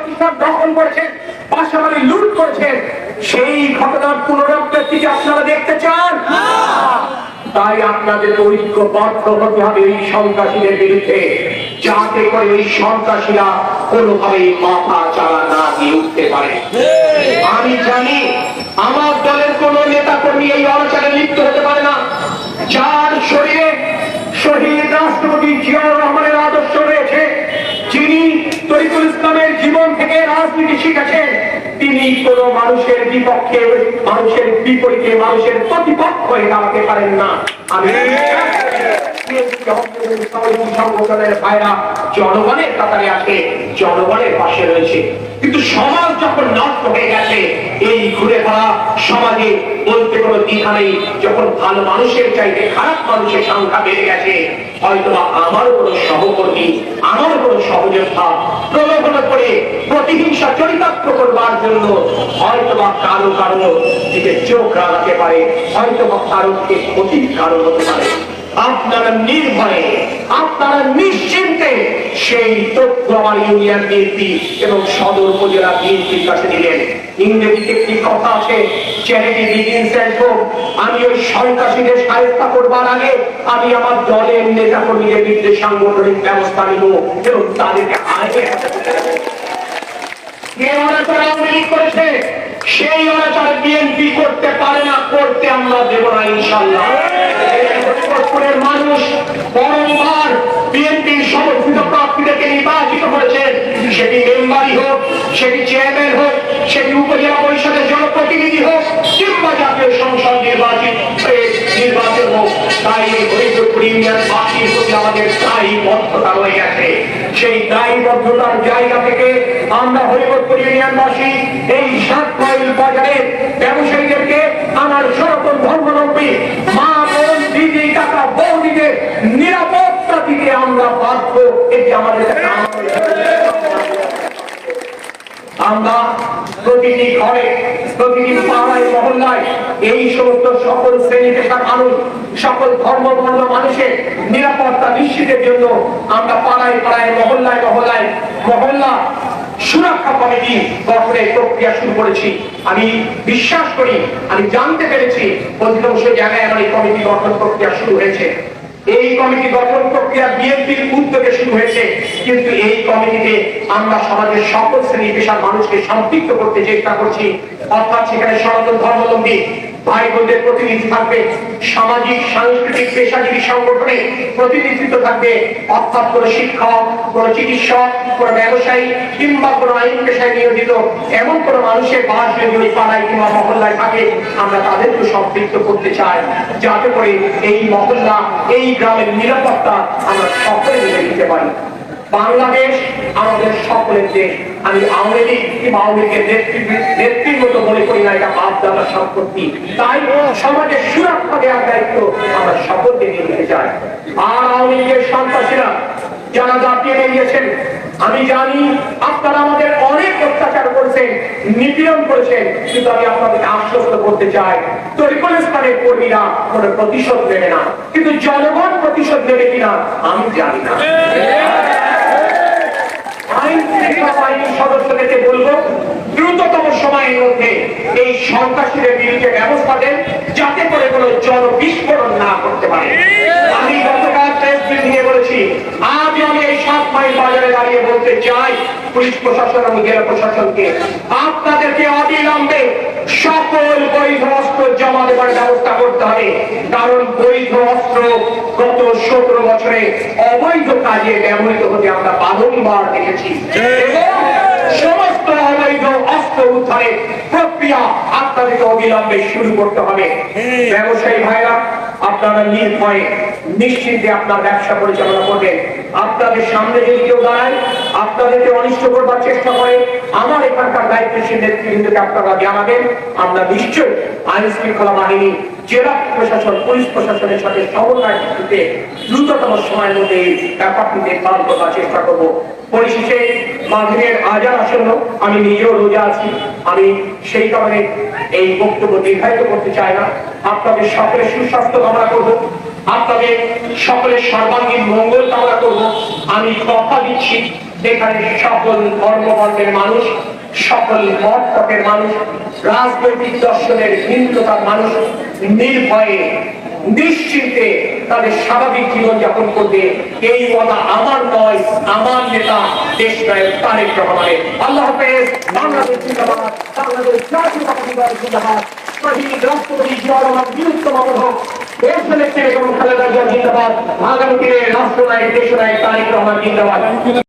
প্রতিষ্ঠান দখল করেছেন, বাসাবাড়ি লুট করেছেন, সেই ঘটনার পুনরাবৃত্তি আপনারা দেখতে চান? তাই আপনাদের ঐক্যবদ্ধ হতে হবে এই সন্ত্রাসীদের বিরুদ্ধে, যাতে করে এই সন্ত্রাসীরা কোনোভাবেই মাথা চালা না দিয়ে উঠতে পারে। আমি জানি আমার দলের কোন নেতা কর্মী এই অনাচারে লিপ্ত হতে পারে না। যার শরীরে শহীদ রাষ্ট্রপতি জিয়াউর রহমানের আদর্শ রয়েছে, যিনি তরিকুল ইসলামের জীবন থেকে রাজনীতি শিখেছেন, তিনি কোন মানুষের বিপক্ষে, মানুষের বিপরীতে, মানুষের প্রতিপক্ষ হয়ে দাঁড়াতে পারেন না। আমি সংগঠনের ভাইরা জনগণের কাতারে আছে, জনগণের পাশে রয়েছে। কিন্তু সমাজ যখন নষ্ট হয়ে গেছে, এই ঘুরে ধরা সমাজে বলতে কোনো দ্বিধা নেই, যখন ভালো মানুষের চাইতে খারাপ মানুষের সংখ্যা বেড়ে গেছে, হয়তোবা আমার কোনো সহকর্মী, আমার কোনো সহযোদ্ধা প্রলোভন করে প্রতিহিংসা চরিতার্থ করবার জন্য হয়তোবা কারো কারো দিকে চোখ রাখতে পারে, হয়তোবা কারোকে ক্ষতির কারণ হতে পারে। আপনারা নির্ভয়ে, আপনারা নিশ্চিন্তে সেই তথ্য আমার ইউনিয়ন বিএনপি এবং সদর উপজেলা বিএনপির কাছে দিলেন। ইংরেজিতে একটি কথা আছে, চ্যারিটি বিগিনস এট হোম। আমি ওই সন্ত্রাসীদের সাহায্য করবার আগে আমি আমার দলের নেতা কর্মীদের বিরুদ্ধে সাংগঠনিক ব্যবস্থা নিব এবং তাদেরকে আগে করেছে সেই অনাচার বিএনপি করতে পারে না, করতে আমরা দেব না ইনশাআল্লাহ। মানুষ বারংবার বিএনপির সমর্থিত প্রার্থীদেরকে নির্বাচিত করেছেন, সেটি মেম্বারই হোক, সেটি চেয়ারম্যান হোক, সেটি উপজেলা পরিষদের জনপ্রতিনিধি হোক, কিংবা জাতীয় সংসদ নির্বাচন হোক। তাই হরিপুর ইউনিয়নবাসীর প্রতি আমাদের দায়বদ্ধতা রয়ে গেছে। সেই দায়বদ্ধতার জায়গা থেকে আমরা হরিপুর ইউনিয়নবাসী এই 7 মাইল বাজারের ব্যবসায়ীদেরকে, আমার সনাতন ধর্মাবলম্বী মা বোন দিদি কাকা বৌদিদের নিরাপত্তা দিতে আমরা বাধ্য। এটি আমাদের আমরা প্রতিটি ঘরে, প্রতিটি পাড়ায় মহল্লায় এই সমস্ত সকল শ্রেণী পেশার মানুষ, সকল ধর্ম বর্ণ মানুষের নিরাপত্তা নিশ্চিতের জন্য আমরা পাড়ায় পাড়ায় মহল্লায় মহল্লায় মহল্লা সুরক্ষা কমিটি গঠনের প্রক্রিয়া শুরু করেছি। আমি বিশ্বাস করি, আমি জানতে পেরেছি অধিকাংশ জায়গায় আমার এই কমিটি গঠন প্রক্রিয়া শুরু হয়েছে। এই কমিটি গঠন প্রক্রিয়া বিএনপির উদ্যোগে শুরু হয়েছে, কিন্তু এই কমিটিতে আমরা সমাজের সকল শ্রেণী পেশার মানুষকে সম্পৃক্ত করতে চেষ্টা করছি। অর্থাৎ সেখানে সনাতন ধর্মাবলম্বী ভাই বোনদের প্রতিনিধি থাকবে, সামাজিক সাংস্কৃতিক পেশাজীবী সংগঠনে প্রতিনিধিত্ব থাকবে, অর্থাৎ কোন শিক্ষক, কোন চিকিৎসক, কোন ব্যবসায়ী কিংবা কোন আইন পেশায় নিয়োজিত এমন কোন মানুষের বাস যদি ওই পাড়ায় কিংবা মহল্লায় থাকে, আমরা তাদেরকে সম্পৃক্ত করতে চাই, যাতে করে এই মহল্লা, এই গ্রামের নিরাপত্তা আমরা সকলে মিলে দিতে পারি। বাংলাদেশ আমাদের সকলের দেশ। আমি আওয়ামী লীগ কিংবা আওয়ামী লীগের নেত্রীর মতো মনে করি না এটা বাপ দাদার সম্পত্তি। তাই সমাজের সুরক্ষা দেওয়ার দায়িত্ব আমরা সকলকে নিয়ে নিতে চাই। আর আওয়ামী লীগের সন্ত্রাসীরা যারা জাতিয়ে নিয়েছেন, আমি জানি আপনারা আমাদের অনেক অত্যাচার করেছেন, নিপীড়ন করেছেন, কিন্তু আমি আপনাদেরকে আশ্বস্ত করতে চাই তরিকুল ইসলামের কর্মীরা কোন প্রতিশোধ নেবে না। কিন্তু জনগণ প্রতিশোধ নেবে কিনা আমি জানি না। আইন শৃঙ্খলা বাহিনীর সদস্যদেরকে বলবো দ্রুততম সময়ের মধ্যে এই সন্ত্রাসীদের বিরুদ্ধে ব্যবস্থা দেন, যাতে করে কোনো জনবিস্ফোরণ না করতে পারে। আমি গতকাল প্রেস ব্রিফিংয়ে বলেছি, আজ আমি এই 7 মাইল বাজারে দাঁড়িয়ে বলতে চাই পুলিশ প্রশাসন এবং জেলা প্রশাসনকে, আপনাদেরকে অবিলম্বে সকল বৈধ অস্ত্র জমা দেওয়ার ব্যবস্থা করতে হবে। কারণ বৈধ অস্ত্র গত 17 বছরে অবৈধ কাজে ব্যবহৃত হতে আমরা বারংবার দেখেছি। সমস্ত অবৈধ অস্ত্র উদ্ধারের প্রক্রিয়া আপনাদেরকে অবিলম্বে শুরু করতে হবে। ব্যবসায়ী ভাইরা, আপনারা নির্ভয়ে নিশ্চিন্তে আপনার ব্যবসা পরিচালনা করবেন। আপনাদের সামনে যদি কেউ দাঁড়ায়, আপনাদেরকে অনিষ্ট করবার চেষ্টা করে, আমার এখানকার দায়িত্বশীল নেতৃবৃন্দকে আপনারা জানাবেন। আমরা নিশ্চয়ই আইন শৃঙ্খলা বাহিনী, জেলা প্রশাসন, পুলিশ প্রশাসনের সাথে সমন্বয় করতে দ্রুততম সময়ের মধ্যে এই ব্যাপারটিতে পালন করবার চেষ্টা করব। পরিশেষে মাগরিবের আজান আসন্ন, আমি নিজেও রোজা আছি, আমি সেই কারণে এই বক্তব্য দীর্ঘায়িত করতে চাই না। আপনাদের সকলের সুস্বাস্থ্য কামনা করব, আপনাদের সকলের সর্বাঙ্গীন মঙ্গল কামনা করব। আমি কথা দিচ্ছি যেখানে সকল ধর্মবর্ণের মানুষ, সকল মত পথের মানুষ, রাজনৈতিক দর্শনের ভিন্নতার মানুষ নির্ভয়ে নিশ্চিন্তে তাদের স্বাভাবিক জীবন যাপন করবে। এই কথা আমার নয়, আমার নেতা দেশ নায়ক তারেক রহমানের। আল্লাহ হাফেজ। বাংলাদেশ জিন্দাবাদ, বাংলাদেশ জাতীয়তাবাদী দল জিন্দাবাদ, শহীদ রাষ্ট্রপতি জিয়াউর রহমান বীরত্ব অমর হোক, দেশের ছেলে এবং খালেদা জিয়া জিন্দাবাদ, আগামী দিনে রাষ্ট্রনায়ক দেশনায়ক তারেক রহমান জিন্দাবাদ।